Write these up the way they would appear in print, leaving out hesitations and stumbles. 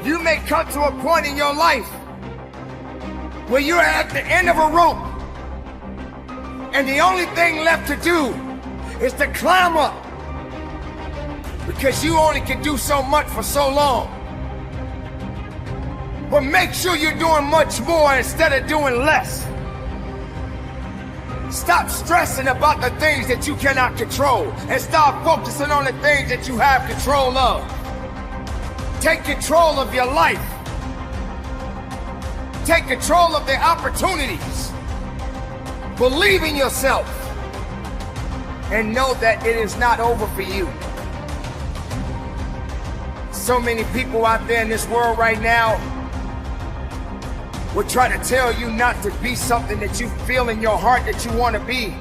You may come to a point in your life where you're at the end of a rope, and the only thing left to do is to climb up, because you only can do so much for so long. But make sure you're doing much more instead of doing less. Stop stressing about the things that you cannot control and start focusing on the things that you have control of. Take control of your life. Take control of the opportunities. Believe in yourself and know that it is not over for you. So many people out there in this world right now will try to tell you not to be something that you feel in your heart that you want to be.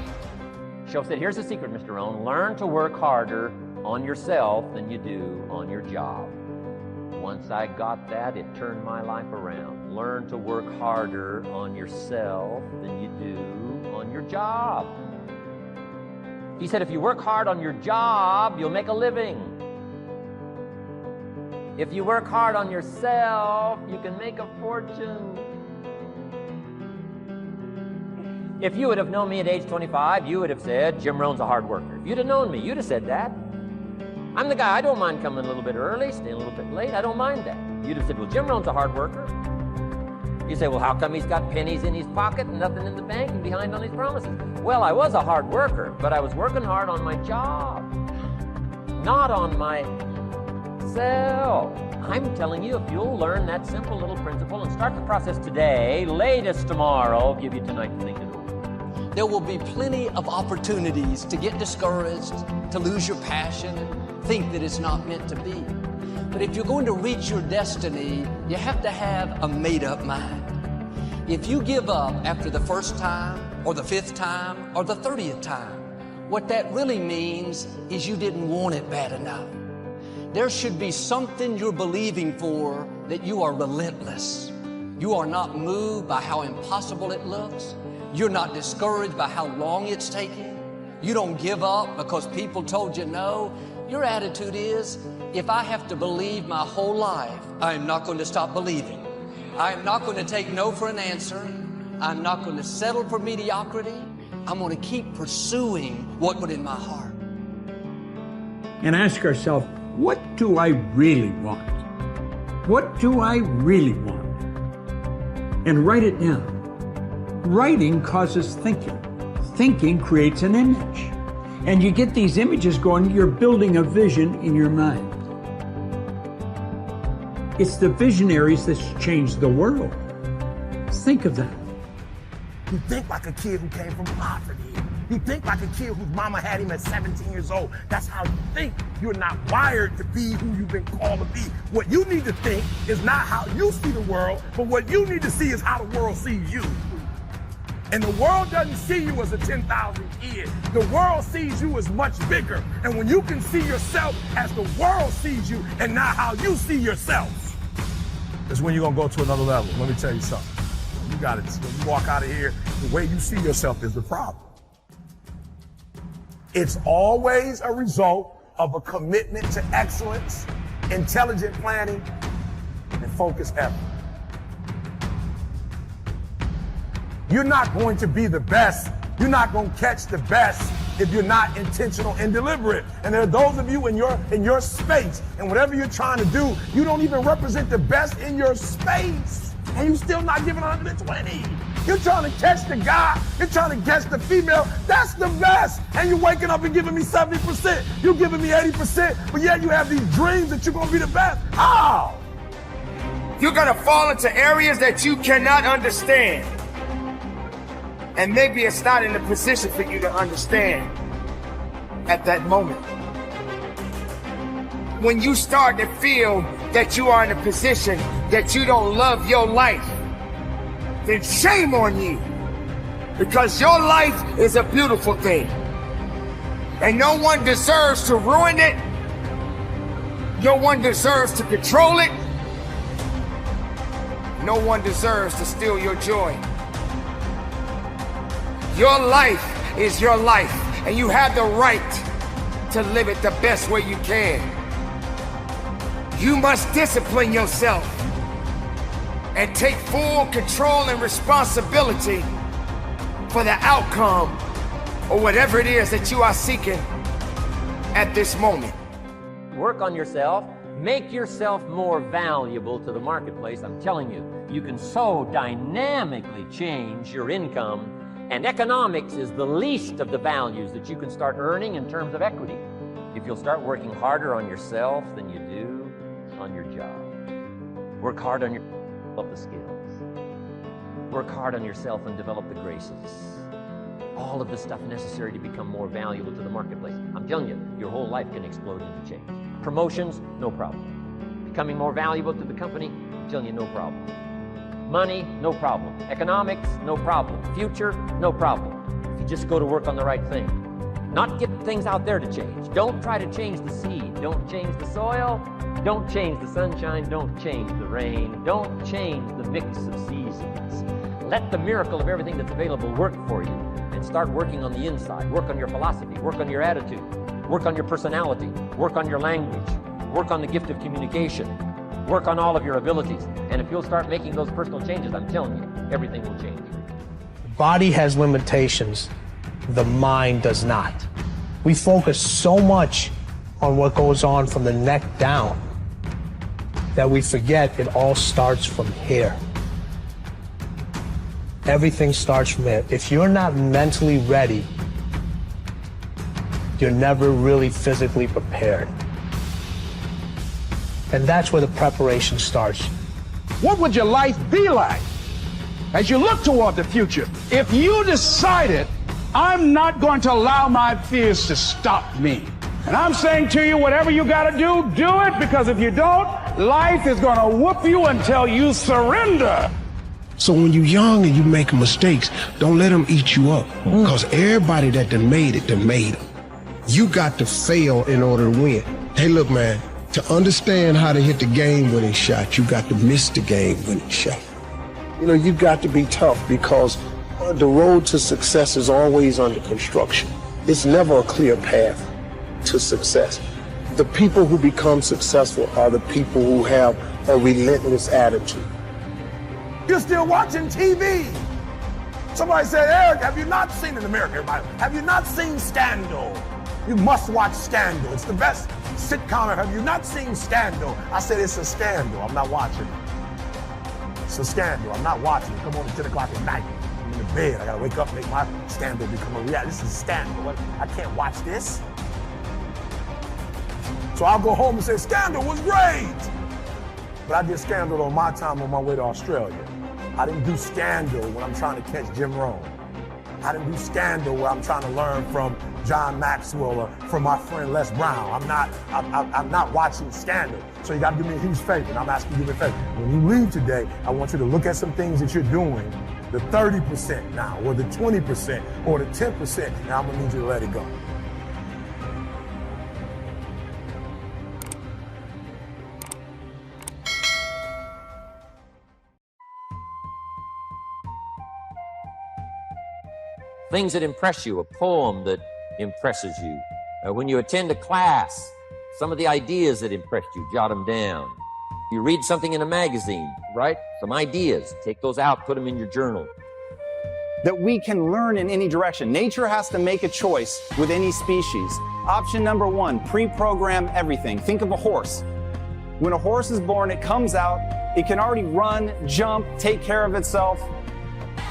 Shoaff said, here's the secret, Mr. Rohn. Learn to work harder on yourself than you do on your job. Once I got that, it turned my life around. Learn to work harder on yourself than you do on your job. He said, if you work hard on your job, you'll make a living. If you work hard on yourself, you can make a fortune. If you would have known me at age 25, you would have said, Jim Rohn's a hard worker. If you'd have known me, you'd have said that. I'm the guy, I don't mind coming a little bit early, staying a little bit late, I don't mind that. You'd have said, well, Jim Rohn's a hard worker. You say, well, how come he's got pennies in his pocket and nothing in the bank and behind on his promises? Well, I was a hard worker, but I was working hard on my job, not on myself. I'm telling you, if you'll learn that simple little principle and start the process today, latest tomorrow, I'll give you tonight to think it over. There will be plenty of opportunities to get discouraged, to lose your passion, and think that it's not meant to be. But if you're going to reach your destiny, you have to have a made-up mind. If you give up after the first time, or the 5th time, or the 30th time, what that really means is you didn't want it bad enough. There should be something you're believing for that you are relentless. You are not moved by how impossible it looks. You're not discouraged by how long it's taking. You don't give up because people told you no. Your attitude is, if I have to believe my whole life, I am not going to stop believing. I am not going to take no for an answer. I'm not going to settle for mediocrity. I'm going to keep pursuing what's in my heart. And ask ourselves, what do I really want? What do I really want? And write it down. Writing causes thinking. Thinking creates an image. And you get these images going, you're building a vision in your mind. It's the visionaries that's changed the world. Think of that. You think like a kid who came from poverty. You think like a kid whose mama had him at 17 years old. That's how you think. You're not wired to be who you've been called to be. What you need to think is not how you see the world, but what you need to see is how the world sees you. And the world doesn't see you as a 10,000 kid. The world sees you as much bigger. And when you can see yourself as the world sees you and not how you see yourself, that's when you're gonna go to another level. Let me tell you something. You got it. When you walk out of here, the way you see yourself is the problem. It's always a result of a commitment to excellence, intelligent planning, and focused effort. You're not going to be the best. You're not going to catch the best if you're not intentional and deliberate. And there are those of you in your space, and whatever you're trying to do, you don't even represent the best in your space, and you're still not giving 120. You're trying to catch the guy. You're trying to catch the female. That's the best. And you're waking up and giving me 70%. You're giving me 80%, but yet you have these dreams that you're going to be the best. How? You're going to fall into areas that you cannot understand. And maybe it's not in the position for you to understand at that moment. When you start to feel that you are in a position that you don't love your life, then shame on you. Because your life is a beautiful thing. And no one deserves to ruin it. No one deserves to control it. No one deserves to steal your joy. Your life is your life, and you have the right to live it the best way you can. You must discipline yourself and take full control and responsibility for the outcome or whatever it is that you are seeking at this moment. Work on yourself. Make yourself more valuable to the marketplace. I'm telling you, you can so dynamically change your income, and economics is the least of the values that you can start earning in terms of equity if you'll start working harder on yourself than you do on your job. Work hard on develop the skills. Work hard on yourself and develop the graces. All of the stuff necessary to become more valuable to the marketplace. I'm telling you, your whole life can explode into change. Promotions, no problem. Becoming more valuable to the company, I'm telling you, no problem. Money, no problem. Economics, no problem. Future, no problem. If you just go to work on the right thing. Not get things out there to change. Don't try to change the seed. Don't change the soil. Don't change the sunshine. Don't change the rain. Don't change the mix of seasons. Let the miracle of everything that's available work for you, and start working on the inside. Work on your philosophy. Work on your attitude. Work on your personality. Work on your language. Work on the gift of communication. Work on all of your abilities. And if you'll start making those personal changes, I'm telling you, everything will change. The body has limitations. The mind does not. We focus so much on what goes on from the neck down that we forget it all starts from here. Everything starts from here. If you're not mentally ready, you're never really physically prepared. And that's where the preparation starts. What would your life be like as you look toward the future if you decided, I'm not going to allow my fears to stop me? And I'm saying to you, whatever you got to do, do it, because if you don't, life is going to whoop you until you surrender. So when you're young and you make mistakes, don't let them eat you up. Because everybody that done made it. You got to fail in order to win. Hey, look, man, to understand how to hit the game-winning shot, you got to miss the game-winning shot. You know, you got to be tough, because the road to success is always under construction. It's never a clear path to success. The people who become successful are the people who have a relentless attitude. You're still watching TV. Somebody said, Eric, have you not seen in America, everybody? Have you not seen Scandal? You must watch Scandal. It's the best sitcom ever. Have you not seen Scandal? I said, it's a scandal. I'm not watching it. It's a scandal. I'm not watching it. Come on at 10 o'clock at night. I'm in the bed. I gotta wake up and make my scandal become a reality. This is Scandal. I can't watch this. So I'll go home and say, Scandal was great. But I did Scandal on my time on my way to Australia. I didn't do Scandal when I'm trying to catch Jim Rohn. I didn't do Scandal where I'm trying to learn from John Maxwell or from my friend Les Brown. I'm not watching Scandal. So you got to do me a huge favor, and I'm asking you to do me a favor. When you leave today, I want you to look at some things that you're doing, the 30% now, or the 20%, or the 10%, and I'm gonna need you to let it go. Things that impress you, a poem that impresses you. When you attend a class, some of the ideas that impressed you, jot them down. You read something in a magazine, right? Some ideas, take those out, put them in your journal. That we can learn in any direction. Nature has to make a choice with any species. Option number one, pre-program everything. Think of a horse. When a horse is born, it comes out, it can already run, jump, take care of itself.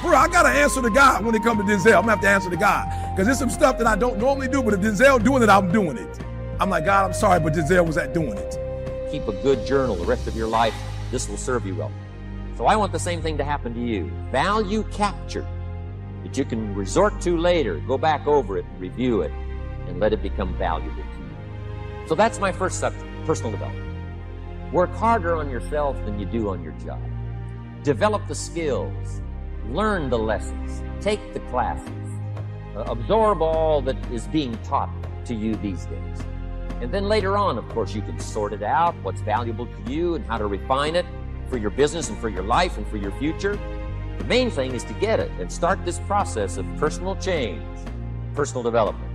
Bro, I gotta answer the guy when it comes to Denzel. I'm gonna have to answer the guy. Because there's some stuff that I don't normally do, but if Denzel doing it, I'm doing it. I'm like, God, I'm sorry, but Denzel was at doing it. Keep a good journal the rest of your life. This will serve you well. So I want the same thing to happen to you. Value capture that you can resort to later. Go back over it and review it and let it become valuable to you. So that's my first subject, personal development. Work harder on yourself than you do on your job. Develop the skills. Learn the lessons, take the classes, absorb all that is being taught to you these days. And then later on, of course, you can sort it out, what's valuable to you and how to refine it for your business and for your life and for your future. The main thing is to get it and start this process of personal change, personal development.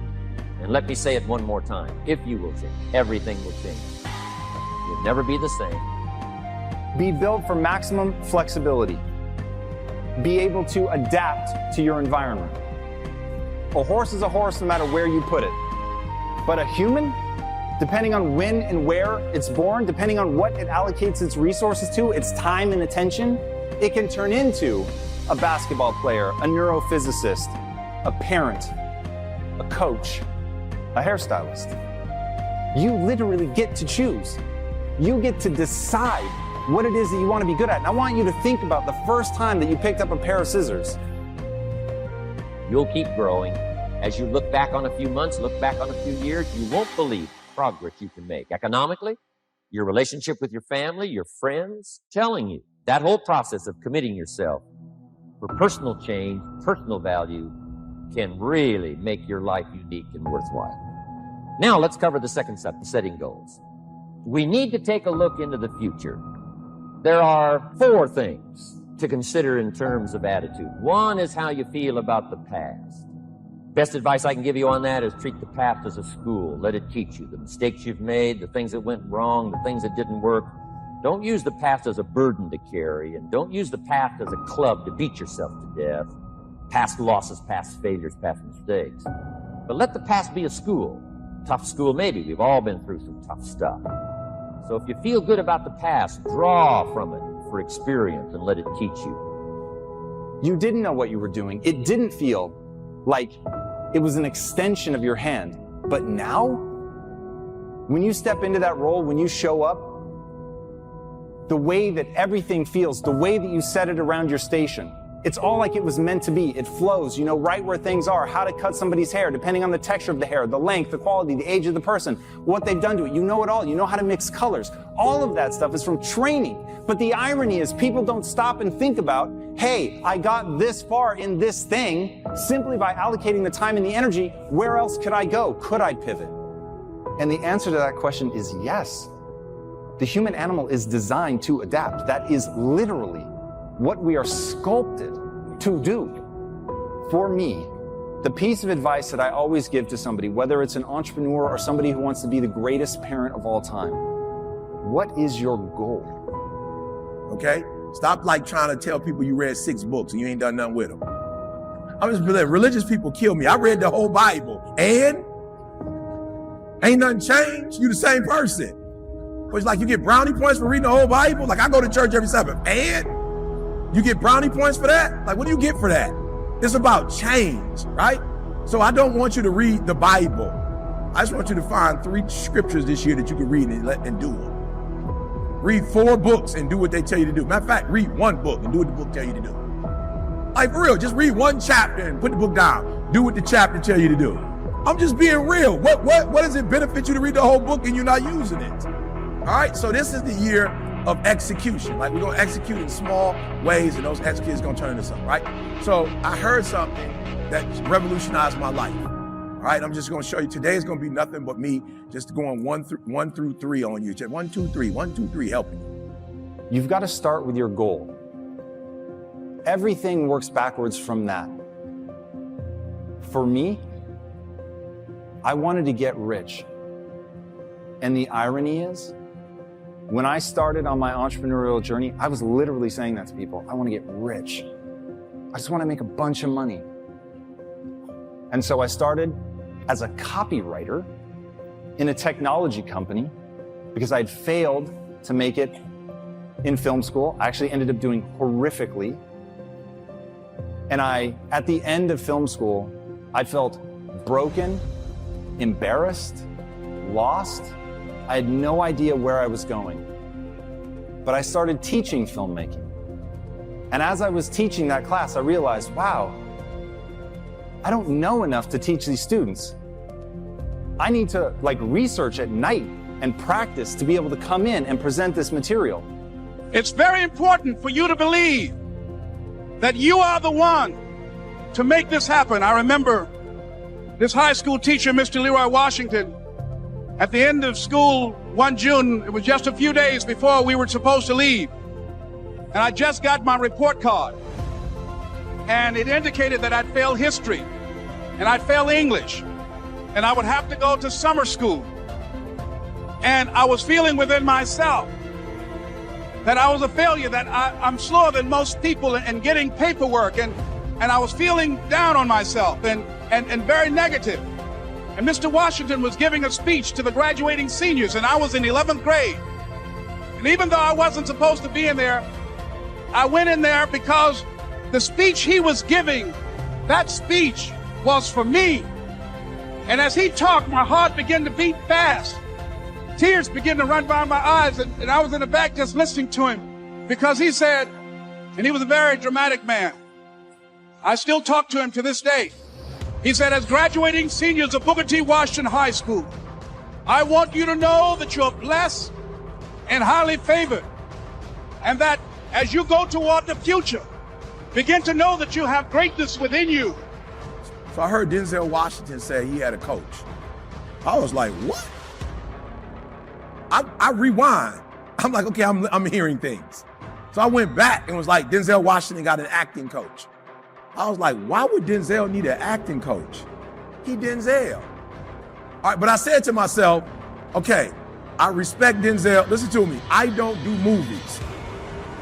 And let me say it one more time, if you will change, everything will change. You'll never be the same. Be built for maximum flexibility. Be able to adapt to your environment. A horse is a horse no matter where you put it. But a human, depending on when and where it's born, depending on what it allocates its resources to, its time and attention, it can turn into a basketball player, a neurophysicist, a parent, a coach, a hairstylist. You literally get to choose. You get to decide what it is that you want to be good at. And I want you to think about the first time that you picked up a pair of scissors. You'll keep growing. As you look back on a few months, look back on a few years, you won't believe the progress you can make. Economically, your relationship with your family, your friends, telling you that whole process of committing yourself for personal change, personal value, can really make your life unique and worthwhile. Now let's cover the second step, setting goals. We need to take a look into the future. There are 4 things to consider in terms of attitude. One is how you feel about the past. Best advice I can give you on that is treat the past as a school. Let it teach you the mistakes you've made, the things that went wrong, the things that didn't work. Don't use the past as a burden to carry, and don't use the past as a club to beat yourself to death. Past losses, past failures, past mistakes. But let the past be a school. Tough school maybe. We've all been through some tough stuff. So if you feel good about the past, draw from it for experience and let it teach you. You didn't know what you were doing. It didn't feel like it was an extension of your hand. But now, when you step into that role, when you show up, the way that everything feels, the way that you set it around your station, it's all like it was meant to be. It flows. You know right where things are, how to cut somebody's hair, depending on the texture of the hair, the length, the quality, the age of the person, what they've done to it. You know it all. You know how to mix colors. All of that stuff is from training. But the irony is people don't stop and think about, hey, I got this far in this thing simply by allocating the time and the energy. Where else could I go? Could I pivot? And the answer to that question is yes. The human animal is designed to adapt. That is literally what we are sculpted to do. For me, the piece of advice that I always give to somebody, whether it's an entrepreneur or somebody who wants to be the greatest parent of all time, what is your goal? Okay? Stop like trying to tell people you read 6 books and you ain't done nothing with them. I'm just believing religious people kill me. I read the whole Bible and ain't nothing changed. You the same person. But it's like you get brownie points for reading the whole Bible. Like I go to church every Sabbath and you get brownie points for that? Like what do you get for that? It's about change, right? So I don't want you to read the Bible. I just want you to find 3 scriptures this year that you can read and do them. Read 4 books and do what they tell you to do. Matter of fact, read 1 book and do what the book tell you to do. Like for real, just read 1 chapter and put the book down. Do what the chapter tell you to do. I'm just being real. What does it benefit you to read the whole book and you're not using it? All right, so this is the year of execution. Like we're gonna execute in small ways and those executions gonna turn into something, right? So I heard something that revolutionized my life. All right, I'm just gonna show you. Today is gonna be nothing but me just going 1 through 3 on you. 1, 2, 3, 1, 2, 3, helping you. You've got to start with your goal. Everything works backwards from that. For me, I wanted to get rich. And the irony is, when I started on my entrepreneurial journey, I was literally saying that to people. I want to get rich. I just want to make a bunch of money. And so I started as a copywriter in a technology company because I'd failed to make it in film school. I actually ended up doing horrifically. And at the end of film school, I felt broken, embarrassed, lost. I had no idea where I was going. But I started teaching filmmaking. And as I was teaching that class, I realized, wow, I don't know enough to teach these students. I need to research at night and practice to be able to come in and present this material. It's very important for you to believe that you are the one to make this happen. I remember this high school teacher, Mr. Leroy Washington, at the end of school one June, it was just a few days before we were supposed to leave. And I just got my report card. And it indicated that I'd failed history and I'd failed English and I would have to go to summer school. And I was feeling within myself that I was a failure, that I'm slower than most people in getting paperwork. And I was feeling down on myself and very negative. And Mr. Washington was giving a speech to the graduating seniors, and I was in 11th grade. And even though I wasn't supposed to be in there, I went in there because the speech he was giving, that speech was for me. And as he talked, my heart began to beat fast. Tears began to run by my eyes, and I was in the back just listening to him because he said, and he was a very dramatic man. I still talk to him to this day. He said, as graduating seniors of Booker T. Washington High School, I want you to know that you're blessed and highly favored, and that as you go toward the future, begin to know that you have greatness within you. So I heard Denzel Washington say he had a coach. I was like, what? I rewind. I'm like, okay, I'm hearing things. So I went back and was like, Denzel Washington got an acting coach. I was like, why would Denzel need an acting coach? He Denzel. All right, but I said to myself, okay, I respect Denzel. Listen to me, I don't do movies.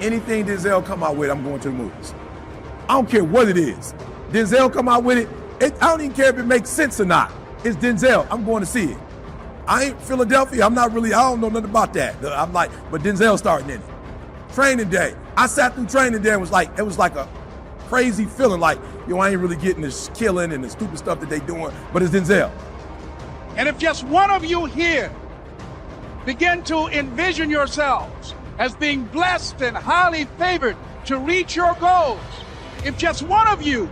Anything Denzel come out with, I'm going to the movies. I don't care what it is. Denzel come out with it, I don't even care if it makes sense or not. It's Denzel, I'm going to see it. I ain't Philadelphia, I don't know nothing about that. I'm like, but Denzel starting in it. Training Day, I sat through Training Day and it was like a crazy feeling like, I ain't really getting this killing and the stupid stuff that they doing, but it's Denzel. And if just one of you here begin to envision yourselves as being blessed and highly favored to reach your goals, if just one of you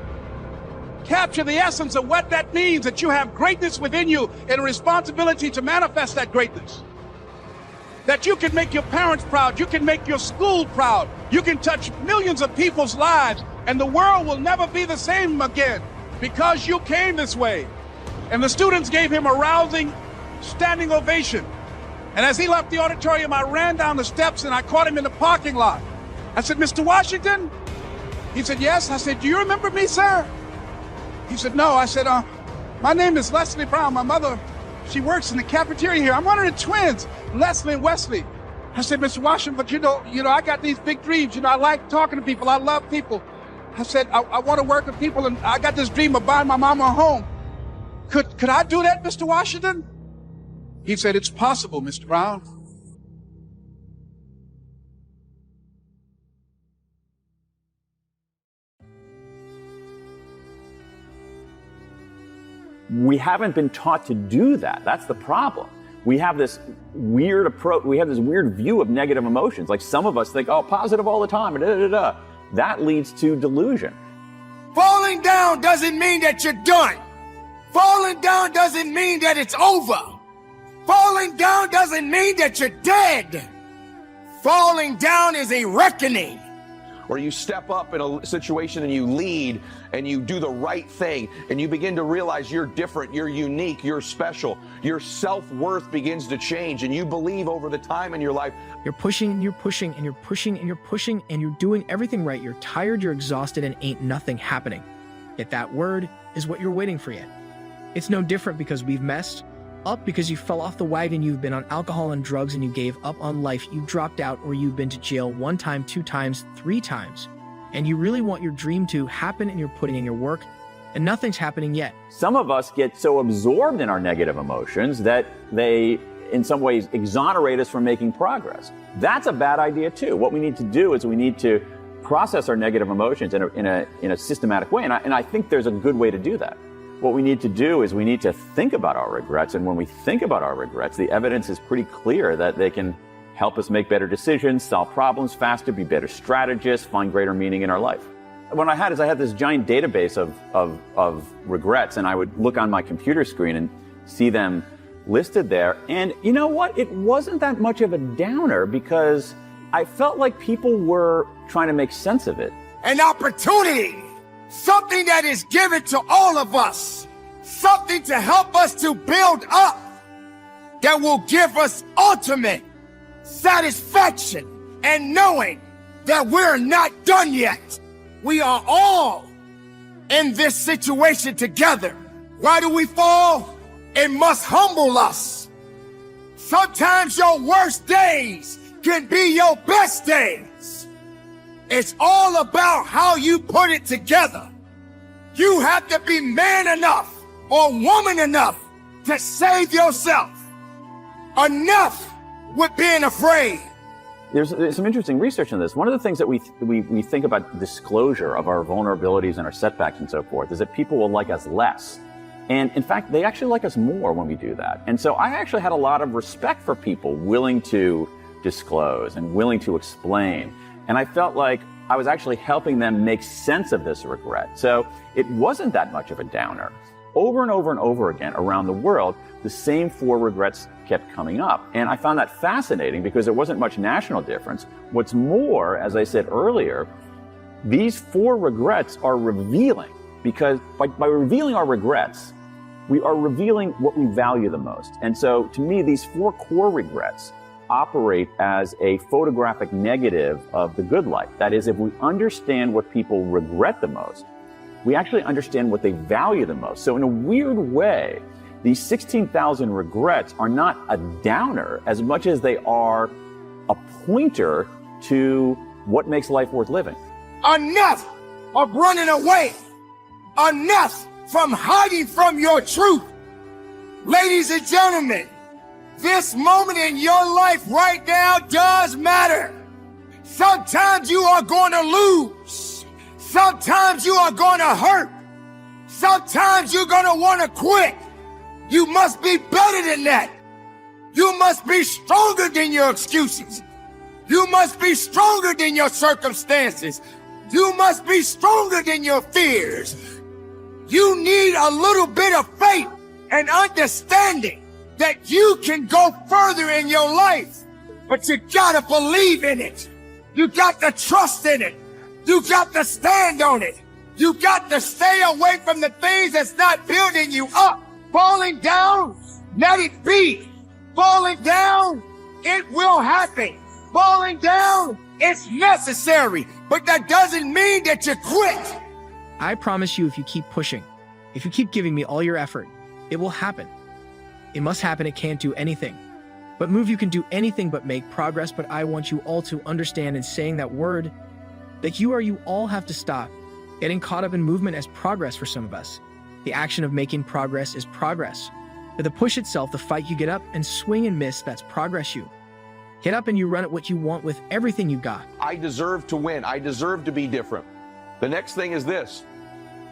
capture the essence of what that means, that you have greatness within you and a responsibility to manifest that greatness, that you can make your parents proud, you can make your school proud, you can touch millions of people's lives, and the world will never be the same again because you came this way. And the students gave him a rousing standing ovation. And as he left the auditorium, I ran down the steps and I caught him in the parking lot. I said, Mr. Washington? He said, yes. I said, do you remember me, sir? He said, no. I said, my name is Leslie Brown. My mother, she works in the cafeteria here. I'm one of the twins, Leslie and Wesley. I said, Mr. Washington, but you know, I got these big dreams. I like talking to people. I love people. I said, I want to work with people, and I got this dream of buying my mama a home. Could I do that, Mr. Washington? He said, it's possible, Mr. Brown. We haven't been taught to do that. That's the problem. We have this weird approach. We have this weird view of negative emotions. Like some of us think, oh, positive all the time. That leads to delusion. Falling down doesn't mean that you're done. Falling down doesn't mean that it's over. Falling down doesn't mean that you're dead. Falling down is a reckoning. Where you step up in a situation and you lead and you do the right thing and you begin to realize you're different, you're unique, you're special. Your self-worth begins to change and you believe over the time in your life. You're pushing and you're pushing and you're pushing and you're pushing and you're doing everything right. You're tired, you're exhausted, and ain't nothing happening. Yet that word is what you're waiting for yet. It's no different because we've messed up, because you fell off the wagon, you've been on alcohol and drugs, and you gave up on life, you dropped out, or you've been to jail 1 time, 2 times, 3 times. And you really want your dream to happen and you're putting in your work, and nothing's happening yet. Some of us get so absorbed in our negative emotions that they, in some ways, exonerate us from making progress. That's a bad idea too. What we need to do is we need to process our negative emotions in a systematic way, and I think there's a good way to do that. What we need to do is we need to think about our regrets, and when we think about our regrets, the evidence is pretty clear that they can help us make better decisions, solve problems faster, be better strategists, find greater meaning in our life. What I had this giant database of regrets, and I would look on my computer screen and see them listed there. And you know what? It wasn't that much of a downer because I felt like people were trying to make sense of it. An opportunity. Something that is given to all of us. Something to help us to build up. That will give us ultimate satisfaction and knowing that we're not done yet. We are all in this situation together. Why do we fall? It must humble us. Sometimes your worst days can be your best days. It's all about how you put it together. You have to be man enough or woman enough to save yourself. Enough with being afraid. There's some interesting research on this. One of the things that we think about disclosure of our vulnerabilities and our setbacks and so forth is that people will like us less. And in fact, they actually like us more when we do that. And so I actually had a lot of respect for people willing to disclose and willing to explain. And I felt like I was actually helping them make sense of this regret. So it wasn't that much of a downer. Over and over and over again around the world, the same 4 regrets kept coming up. And I found that fascinating because there wasn't much national difference. What's more, as I said earlier, these 4 regrets are revealing, because by revealing our regrets, we are revealing what we value the most. And so to me, these 4 core regrets operate as a photographic negative of the good life. That is, if we understand what people regret the most, we actually understand what they value the most. So in a weird way, these 16,000 regrets are not a downer as much as they are a pointer to what makes life worth living. Enough of running away. Enough from hiding from your truth. Ladies and gentlemen, this moment in your life right now does matter. Sometimes you are going to lose. Sometimes you are going to hurt. Sometimes you're going to want to quit. You must be better than that. You must be stronger than your excuses. You must be stronger than your circumstances. You must be stronger than your fears. You need a little bit of faith and understanding that you can go further in your life, but you gotta believe in it. You got to trust in it. You got to stand on it. You got to stay away from the things that's not building you up. Falling down, let it be. Falling down, it will happen. Falling down, it's necessary, but that doesn't mean that you quit. I promise you, if you keep pushing, if you keep giving me all your effort, it will happen. It must happen. It can't do anything. But Move, you can do anything but make progress. But I want you all to understand in saying that word, that you all have to stop getting caught up in movement as progress for some of us. The action of making progress is progress. But the push itself, the fight, you get up and swing and miss, that's progress you. Get up and you run at what you want with everything you got. I deserve to win. I deserve to be different. The next thing is this.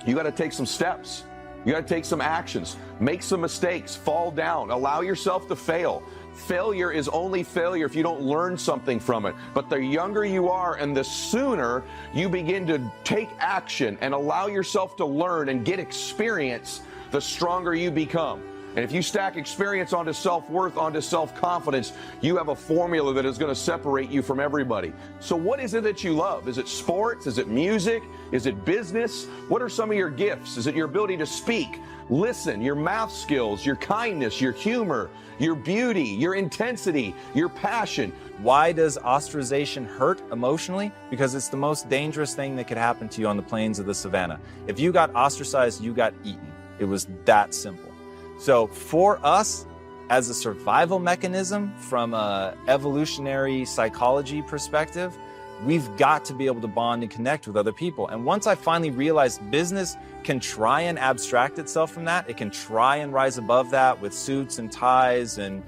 You got to take some steps. You got to take some actions. Make some mistakes. Fall down. Allow yourself to fail. Failure is only failure if you don't learn something from it. But the younger you are and the sooner you begin to take action and allow yourself to learn and get experience, the stronger you become. And if you stack experience onto self-worth, onto self-confidence, you have a formula that is going to separate you from everybody. So what is it that you love? Is it sports? Is it music? Is it business? What are some of your gifts? Is it your ability to speak, listen, your math skills, your kindness, your humor, your beauty, your intensity, your passion? Why does ostracization hurt emotionally? Because it's the most dangerous thing that could happen to you on the plains of the savannah. If you got ostracized, you got eaten. It was that simple. So for us, as a survival mechanism from an evolutionary psychology perspective, we've got to be able to bond and connect with other people. And once I finally realized business can try and abstract itself from that, it can try and rise above that with suits and ties and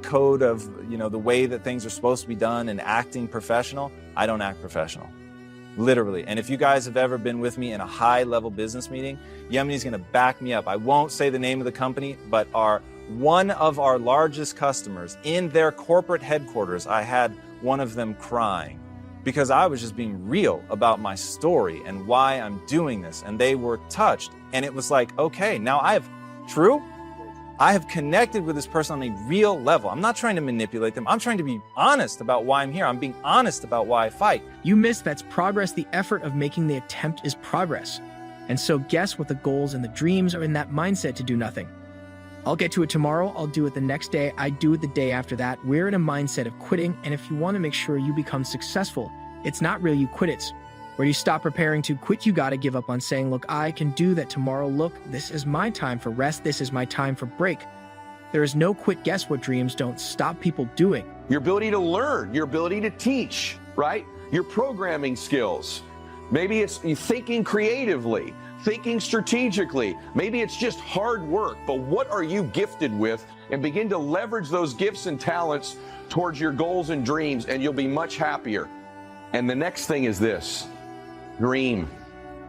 code of, the way that things are supposed to be done and acting professional. I don't act professional. Literally. And if you guys have ever been with me in a high-level business meeting, Yemeni's going to back me up. I won't say the name of the company, but one of our largest customers in their corporate headquarters, I had one of them crying because I was just being real about my story and why I'm doing this. And they were touched. And it was like, okay, now I have connected with this person on a real level. I'm not trying to manipulate them. I'm trying to be honest about why I'm here. I'm being honest about why I fight. You missed that's progress. The effort of making the attempt is progress. And so guess what the goals and the dreams are in that mindset to do nothing. I'll get to it tomorrow. I'll do it the next day. I do it the day after that. We're in a mindset of quitting. And if you want to make sure you become successful, it's not real you quit. It's where you stop preparing to quit. You got to give up on saying, look, I can do that tomorrow. Look, this is my time for rest. This is my time for break. There is no quick guess what dreams don't stop people doing. Your ability to learn, your ability to teach, right? Your programming skills. Maybe it's you thinking creatively, thinking strategically. Maybe it's just hard work, but what are you gifted with? And begin to leverage those gifts and talents towards your goals and dreams, and you'll be much happier. And the next thing is this: dream.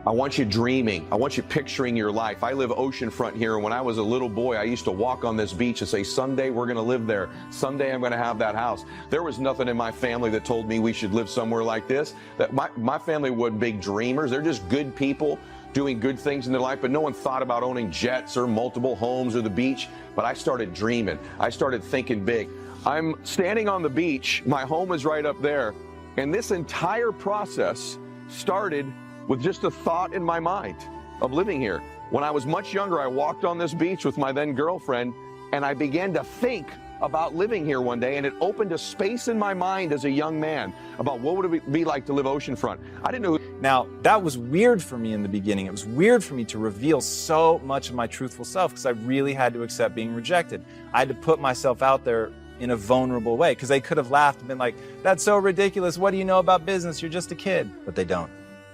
I want you dreaming. I want you picturing your life. I live oceanfront here, and when I was a little boy, I used to walk on this beach and say, someday we're going to live there. Someday I'm going to have that house. There was nothing in my family that told me we should live somewhere like this. That my family wasn't big dreamers. They're just good people doing good things in their life, but no one thought about owning jets or multiple homes or the beach. But I started dreaming. I started thinking big. I'm standing on the beach. My home is right up there. And this entire process started with just a thought in my mind of living here. When I was much younger, I walked on this beach with my then girlfriend, and I began to think about living here one day, and it opened a space in my mind as a young man about what would it be like to live oceanfront. I didn't know. Now, that was weird for me in the beginning. It was weird for me to reveal so much of my truthful self because I really had to accept being rejected. I had to put myself out there in a vulnerable way because they could have laughed and been like, that's so ridiculous. What do you know about business? You're just a kid. But they don't.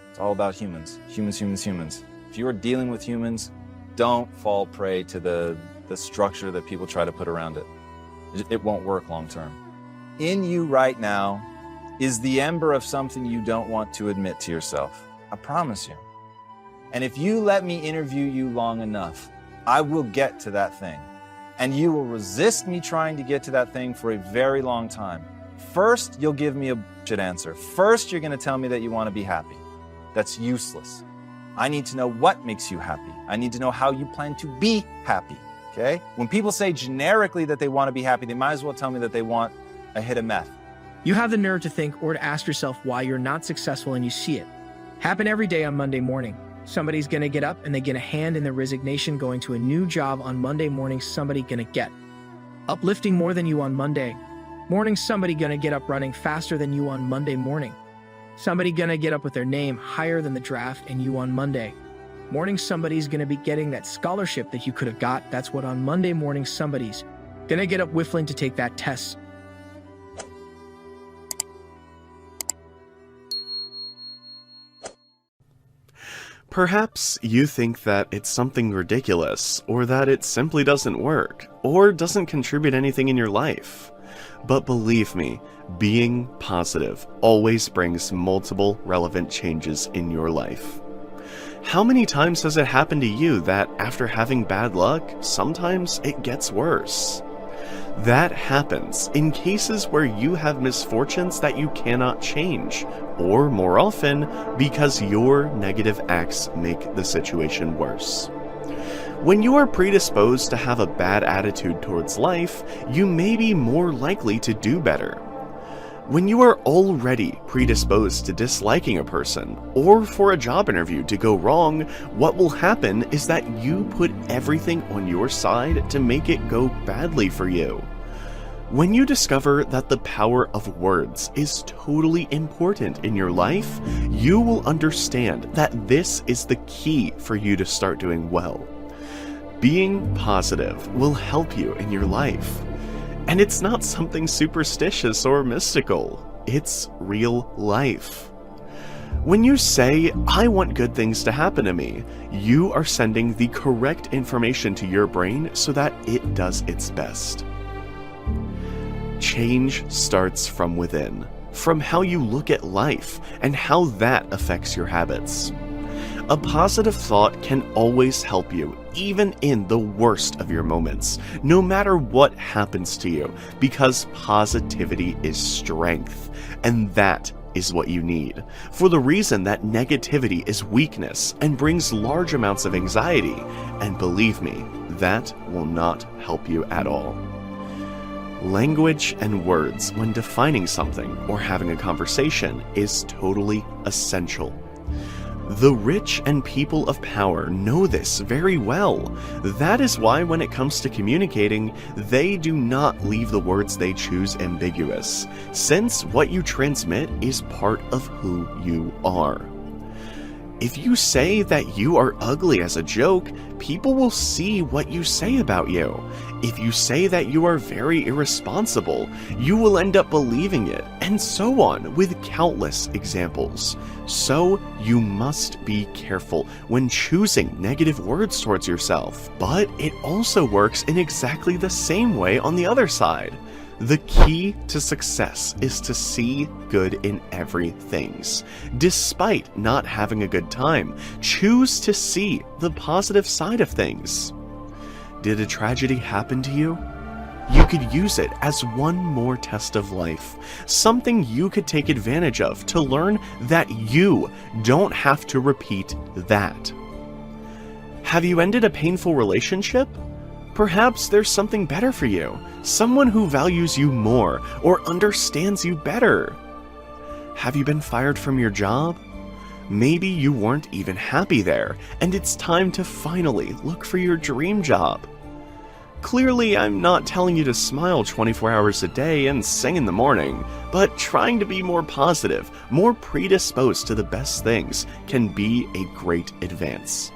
It's all about humans. Humans. If you are dealing with humans, don't fall prey to the structure that people try to put around it. It won't work long term. In you right now is the ember of something you don't want to admit to yourself. I promise you. And if you let me interview you long enough, I will get to that thing. And you will resist me trying to get to that thing for a very long time. First, you'll give me a bullshit answer. First, you're going to tell me that you want to be happy. That's useless. I need to know what makes you happy. I need to know how you plan to be happy, okay? When people say generically that they want to be happy, they might as well tell me that they want a hit of meth. You have the nerve to think or to ask yourself why you're not successful, and you see it happen every day on Monday morning. Somebody's going to get up and they get a hand in their resignation going to a new job on Monday morning. Somebody going to get uplifting more than you on Monday morning. Somebody going to get up running faster than you on Monday morning. Somebody gonna get up with their name higher than the draft and you on Monday morning. Somebody's gonna be getting that scholarship that you could have got. That's what on Monday morning somebody's gonna get up whiffling to take that test. Perhaps you think that it's something ridiculous, or that it simply doesn't work, or doesn't contribute anything in your life. But believe me, being positive always brings multiple relevant changes in your life. How many times has it happened to you that after having bad luck, sometimes it gets worse? That happens in cases where you have misfortunes that you cannot change, or more often, because your negative acts make the situation worse. When you are predisposed to have a bad attitude towards life, you may be more likely to do better. When you are already predisposed to disliking a person, or for a job interview to go wrong, what will happen is that you put everything on your side to make it go badly for you. When you discover that the power of words is totally important in your life, you will understand that this is the key for you to start doing well. Being positive will help you in your life. And it's not something superstitious or mystical. It's real life. When you say, I want good things to happen to me, you are sending the correct information to your brain so that it does its best. Change starts from within, from how you look at life and how that affects your habits. A positive thought can always help you, even in the worst of your moments, no matter what happens to you, because positivity is strength, and that is what you need, for the reason that negativity is weakness and brings large amounts of anxiety, and believe me, that will not help you at all. Language and words when defining something or having a conversation is totally essential. The rich and people of power know this very well. That is why when it comes to communicating, they do not leave the words they choose ambiguous, since what you transmit is part of who you are. If you say that you are ugly as a joke, people will see what you say about you. If you say that you are very irresponsible, you will end up believing it, and so on, with countless examples. So, you must be careful when choosing negative words towards yourself. But it also works in exactly the same way on the other side. The key to success is to see good in everything. Despite not having a good time, choose to see the positive side of things. Did a tragedy happen to you? You could use it as one more test of life, something you could take advantage of to learn that you don't have to repeat that. Have you ended a painful relationship? Perhaps there's something better for you, someone who values you more or understands you better. Have you been fired from your job? Maybe you weren't even happy there, and it's time to finally look for your dream job. Clearly, I'm not telling you to smile 24 hours a day and sing in the morning, but trying to be more positive, more predisposed to the best things can be a great advance.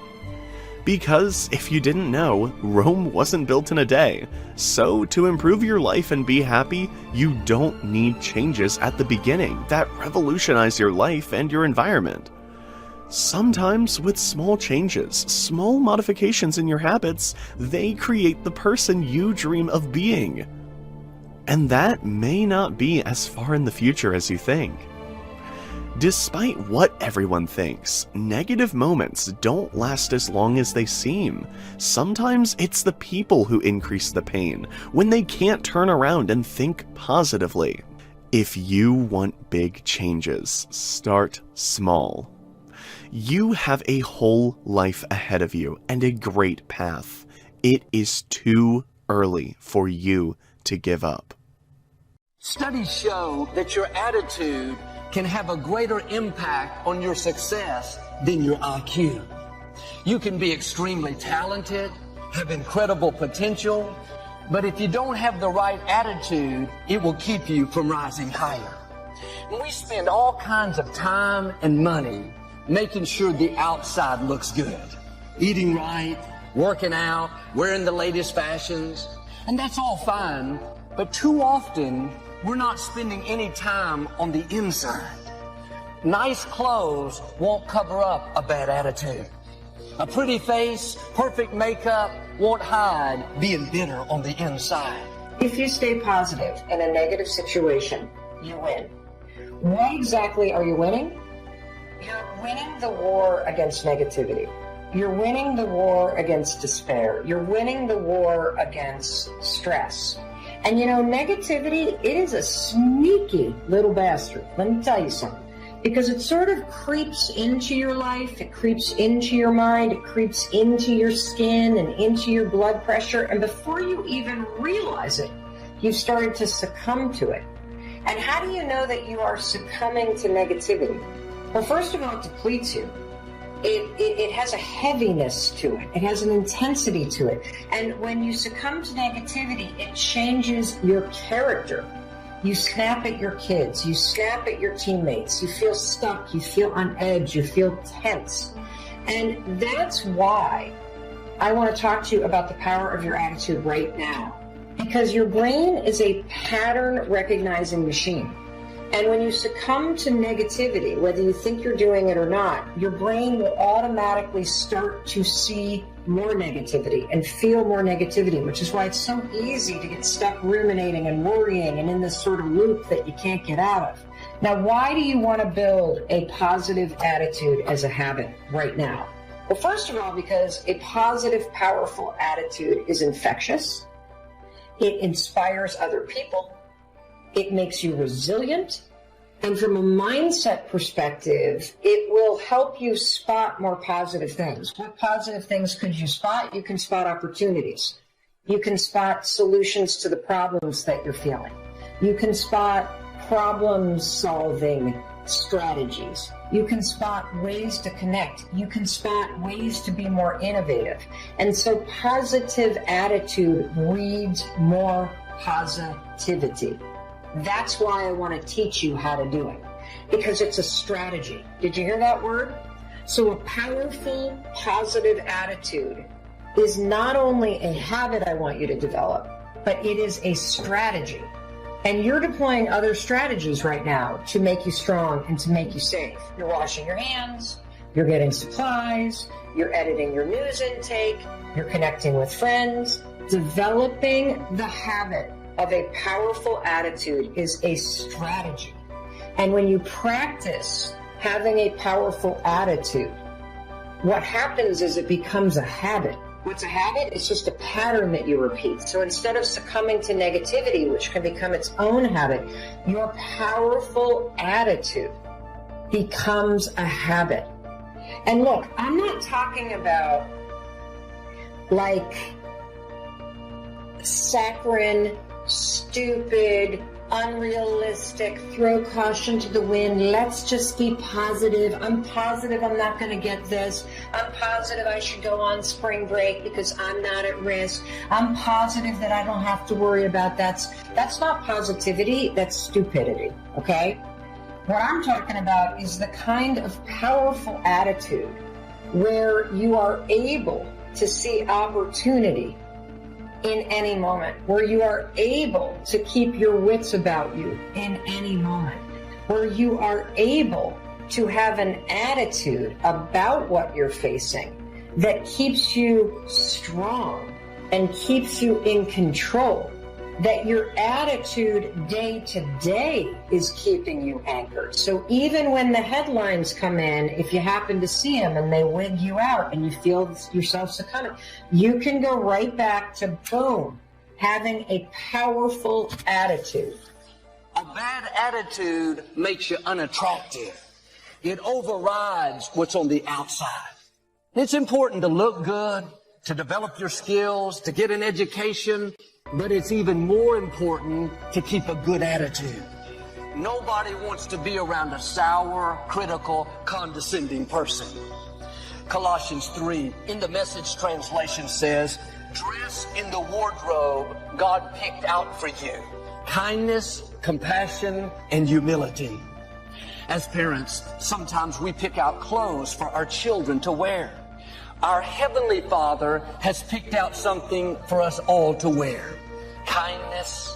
Because, if you didn't know, Rome wasn't built in a day. So, to improve your life and be happy, you don't need changes at the beginning that revolutionize your life and your environment. Sometimes, with small changes, small modifications in your habits, they create the person you dream of being. And that may not be as far in the future as you think. Despite what everyone thinks, negative moments don't last as long as they seem. Sometimes it's the people who increase the pain, when they can't turn around and think positively. If you want big changes, start small. You have a whole life ahead of you and a great path. It is too early for you to give up. Studies show that your attitude can have a greater impact on your success than your IQ. You can be extremely talented, have incredible potential, but if you don't have the right attitude, it will keep you from rising higher. And we spend all kinds of time and money making sure the outside looks good. Eating right, working out, wearing the latest fashions, and that's all fine, but too often, we're not spending any time on the inside. Nice clothes won't cover up a bad attitude. A pretty face, perfect makeup won't hide being bitter on the inside. If you stay positive in a negative situation, you win. What exactly are you winning? You're winning the war against negativity. You're winning the war against despair. You're winning the war against stress. And you know, negativity, it is a sneaky little bastard. Let me tell you something. Because it sort of creeps into your life, it creeps into your mind, it creeps into your skin and into your blood pressure. And before you even realize it, you've started to succumb to it. And how do you know that you are succumbing to negativity? Well, first of all, it depletes you. It has a heaviness to it. It has an intensity to it. And when you succumb to negativity, it changes your character. You snap at your kids. You snap at your teammates. You feel stuck. You feel on edge. You feel tense. And that's why I want to talk to you about the power of your attitude right now. Because your brain is a pattern recognizing machine. And when you succumb to negativity, whether you think you're doing it or not, your brain will automatically start to see more negativity and feel more negativity, which is why it's so easy to get stuck ruminating and worrying and in this sort of loop that you can't get out of. Now, why do you want to build a positive attitude as a habit right now? Well, first of all, because a positive, powerful attitude is infectious. It inspires other people. It makes you resilient. And from a mindset perspective, it will help you spot more positive things. What positive things could you spot? You can spot opportunities. You can spot solutions to the problems that you're feeling. You can spot problem-solving strategies. You can spot ways to connect. You can spot ways to be more innovative. And so positive attitude breeds more positivity. That's why I want to teach you how to do it, because it's a strategy. Did you hear that word? So a powerful, positive attitude is not only a habit I want you to develop, but it is a strategy. And you're deploying other strategies right now to make you strong and to make you safe. You're washing your hands, you're getting supplies, you're editing your news intake, you're connecting with friends. Developing the habit of a powerful attitude is a strategy. And when you practice having a powerful attitude, what happens is it becomes a habit. What's a habit? It's just a pattern that you repeat. So instead of succumbing to negativity, which can become its own habit, your powerful attitude becomes a habit. And look, I'm not talking about like saccharine, stupid, unrealistic, throw caution to the wind, let's just be positive. I'm positive I'm not going to get this. I'm positive I should go on spring break because I'm not at risk. I'm positive that I don't have to worry about that. That's not positivity, that's stupidity, okay? What I'm talking about is the kind of powerful attitude where you are able to see opportunity in any moment, where you are able to keep your wits about you in any moment, where you are able to have an attitude about what you're facing that keeps you strong and keeps you in control, that your attitude day to day is keeping you anchored. So even when the headlines come in, if you happen to see them and they wig you out and you feel yourself succumbing, you can go right back to boom, having a powerful attitude. A bad attitude makes you unattractive. It overrides what's on the outside. It's important to look good, to develop your skills, to get an education, but it's even more important to keep a good attitude. Nobody wants to be around a sour, critical, condescending person. Colossians 3 in the Message translation says, dress in the wardrobe God picked out for you. Kindness, compassion, and humility. As parents, sometimes we pick out clothes for our children to wear. Our Heavenly Father has picked out something for us all to wear. Kindness,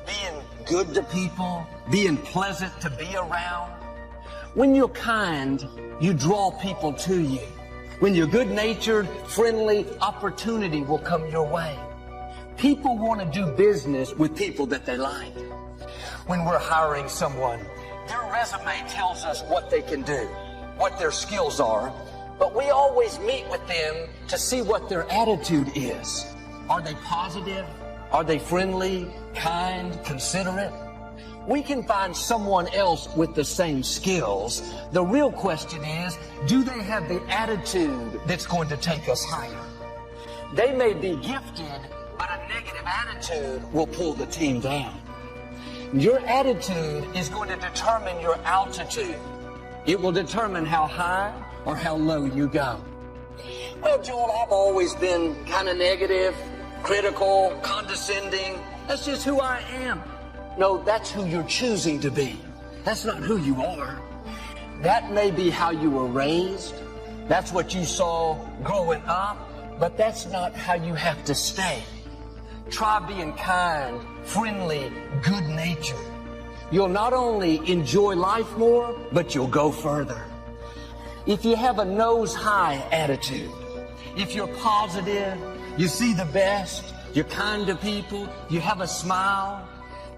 being good to people, being pleasant to be around. When you're kind, you draw people to you. When you're good-natured, friendly, opportunity will come your way. People want to do business with people that they like. When we're hiring someone, their resume tells us what they can do, what their skills are, but we always meet with them to see what their attitude is. Are they positive? Are they friendly, kind, considerate? We can find someone else with the same skills. The real question is, do they have the attitude that's going to take us higher? They may be gifted, but a negative attitude will pull the team down. Your attitude is going to determine your altitude. It will determine how high or how low you go. Well, Joel, I've always been kind of negative, critical, condescending. That's just who I am. No, that's who you're choosing to be. That's not who you are. That may be how you were raised. That's what you saw growing up, but that's not how you have to stay. Try being kind, friendly, good-natured. You'll not only enjoy life more, but you'll go further. If you have a nose-high attitude, if you're positive, you see the best, you're kind to people, you have a smile,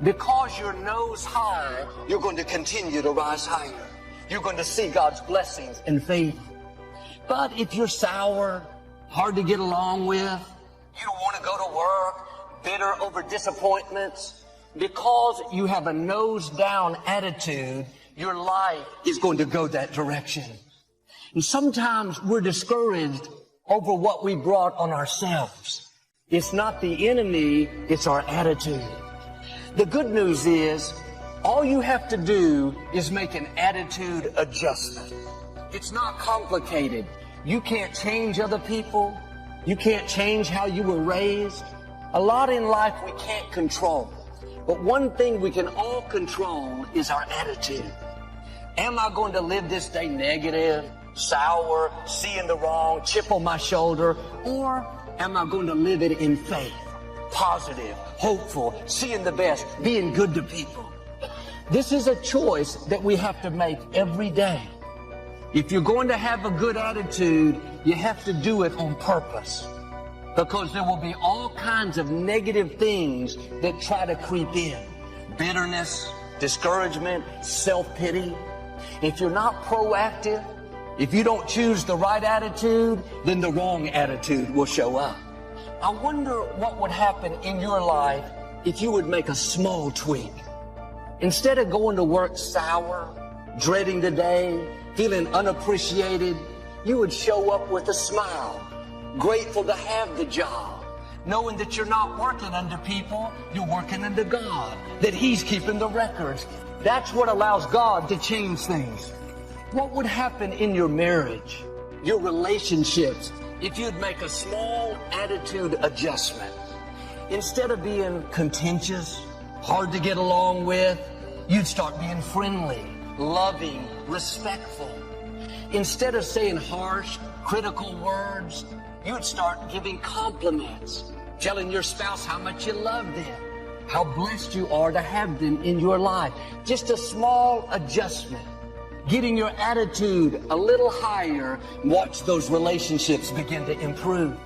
because you're nose high, you're going to continue to rise higher. You're going to see God's blessings and favor. But if you're sour, hard to get along with, you don't want to go to work, bitter over disappointments, because you have a nose-down attitude, your life is going to go that direction. And sometimes we're discouraged over what we brought on ourselves. It's not the enemy, it's our attitude. The good news is, all you have to do is make an attitude adjustment. It's not complicated. You can't change other people. You can't change how you were raised. A lot in life we can't control. But one thing we can all control is our attitude. Am I going to live this day negative, sour, seeing the wrong, chip on my shoulder? Or am I going to live it in faith, positive, hopeful, seeing the best, being good to people? This is a choice that we have to make every day. If you're going to have a good attitude, you have to do it on purpose, because there will be all kinds of negative things that try to creep in. Bitterness, discouragement, self-pity. If you're not proactive, if you don't choose the right attitude, then the wrong attitude will show up. I wonder what would happen in your life if you would make a small tweak. Instead of going to work sour, dreading the day, feeling unappreciated, you would show up with a smile, grateful to have the job, knowing that you're not working under people, you're working under God, that He's keeping the records. That's what allows God to change things. What would happen in your marriage, your relationships, if you'd make a small attitude adjustment? Instead of being contentious, hard to get along with, you'd start being friendly, loving, respectful. Instead of saying harsh, critical words, you'd start giving compliments, telling your spouse how much you love them, how blessed you are to have them in your life. Just a small adjustment, getting your attitude a little higher, watch those relationships begin to improve.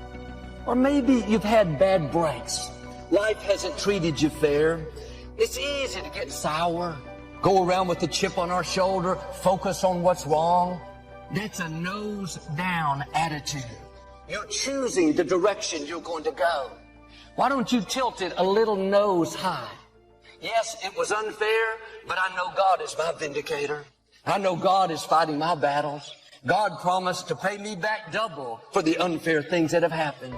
Or maybe you've had bad breaks. Life hasn't treated you fair. It's easy to get sour, go around with a chip on our shoulder, focus on what's wrong. That's a nose down attitude. You're choosing the direction you're going to go. Why don't you tilt it a little nose high? Yes, it was unfair, but I know God is my vindicator. I know God is fighting my battles. God promised to pay me back double for the unfair things that have happened.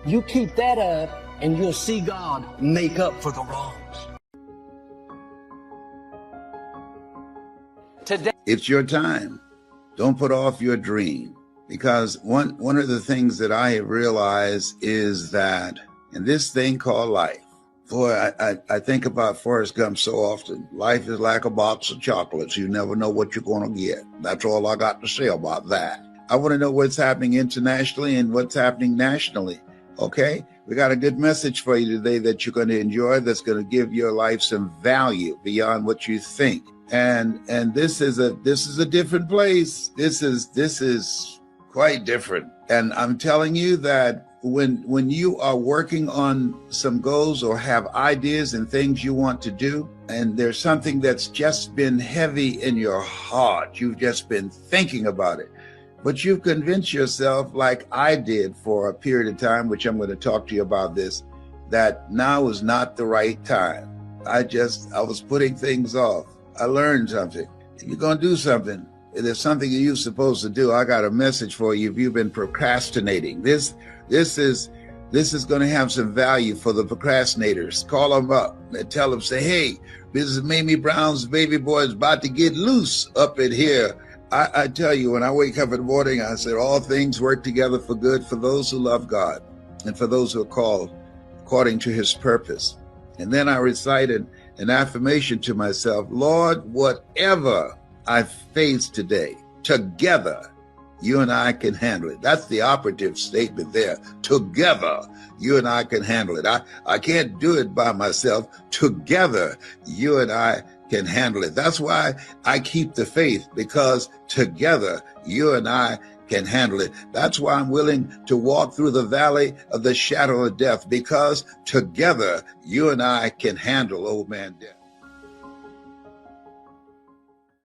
You keep that up and you'll see God make up for the wrongs. Today, it's your time. Don't put off your dream. Because one of the things that I have realized is that in this thing called life, boy, I think about Forrest Gump so often. Life is like a box of chocolates. You never know what you're going to get. That's all I got to say about that. I want to know what's happening internationally and what's happening nationally. Okay? We got a good message for you today that you're going to enjoy, that's going to give your life some value beyond what you think. And this is a different place. This is quite different. And I'm telling you that when you are working on some goals or have ideas and things you want to do, and there's something that's just been heavy in your heart, you've just been thinking about it, but you've convinced yourself, like I did for a period of time, which I'm going to talk to you about this, that now is not the right time. I was putting things off. I learned something. If you're going to do something, if there's something you're supposed to do, I got a message for you. If you've been procrastinating, this is going to have some value for the procrastinators. Call them up and tell them, say, hey, Mrs. Mamie Brown's baby boy is about to get loose up in here. I tell you, when I wake up in the morning, I said, all things work together for good for those who love God and for those who are called according to His purpose. And then I recited an affirmation to myself, Lord, whatever I face today, together, you and I can handle it. That's the operative statement there. Together, you and I can handle it. I can't do it by myself. Together, you and I can handle it. That's why I keep the faith, because together, you and I can handle it. That's why I'm willing to walk through the valley of the shadow of death, because together, you and I can handle old man death.